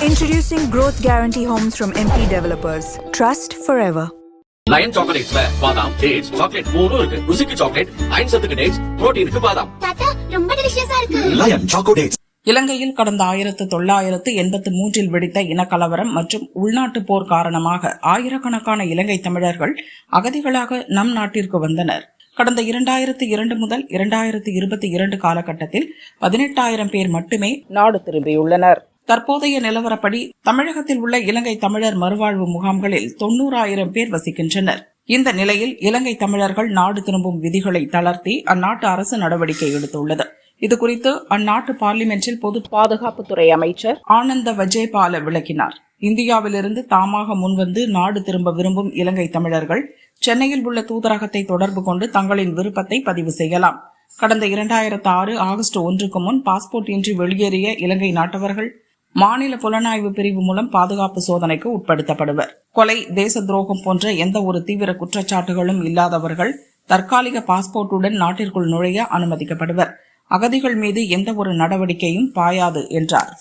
Introducing Growth Guarantee Homes from MP Developers. Trust forever. Lion சாக்லேட்ஸ்ல பாதாம், dates, chocolate மூணும் இருக்கு. ருசிக்கு சாக்லேட், அயன் சத்துக்கு டேட்ஸ், புரோட்டீனுக்கு பாதாம். தாத்தா ரொம்ப டெலிஷியஸா இருக்கு. Lion chocolates. இலங்கையில் கடந்த 1983 வெடித்த இனக்கலவரம் மற்றும் உள்நாட்டு போர் காரணமாக ஆயிரக்கணக்கான இலங்கை தமிழர்கள் அகதிகளாக நம் நாட்டிற்கு வந்தனர். கடந்த 2002 முதல் 2022 காலகட்டத்தில் 18,000 பேர் மட்டுமே நாடு திரும்பியுள்ளனர். தற்போதைய நிலவரப்படி தமிழகத்தில் உள்ள இலங்கை தமிழர் மறுவாழ்வு முகாம்களில் 90,000 பேர் வசிக்கின்றனர். இந்த நிலையில் இலங்கை தமிழர்கள் நாடு திரும்பும் விதிகளை தளர்த்தி அந்நாட்டு அரசு நடவடிக்கை எடுத்துள்ளது. இதுகுறித்து அந்நாட்டு பார்லிமென்டில் பொது பாதுகாப்புத்துறை அமைச்சர் ஆனந்த வஜேபால விளக்கினார். இந்தியாவிலிருந்து தாமாக முன்வந்து நாடு திரும்ப விரும்பும் இலங்கை தமிழர்கள் சென்னையில் உள்ள தூதரகத்தை தொடர்பு கொண்டு தங்களின் விருப்பத்தை பதிவு செய்யலாம். கடந்த 2006 ஆகஸ்ட் 1க்கு முன் பாஸ்போர்ட் இன்றி வெளியேறிய இலங்கை நாட்டவர்கள் மாநில புலனாய்வு பிரிவு மூலம் பாதுகாப்பு சோதனைக்கு உட்படுத்தப்படுவர். கொலை, தேச துரோகம் போன்ற எந்த ஒரு தீவிர குற்றச்சாட்டுகளும் இல்லாதவர்கள் தற்காலிக பாஸ்போர்ட்டுடன் நாட்டிற்குள் நுழைய அனுமதிக்கப்படுவர். அகதிகள் மீது எந்த ஒரு நடவடிக்கையும் பாயாது என்றார்.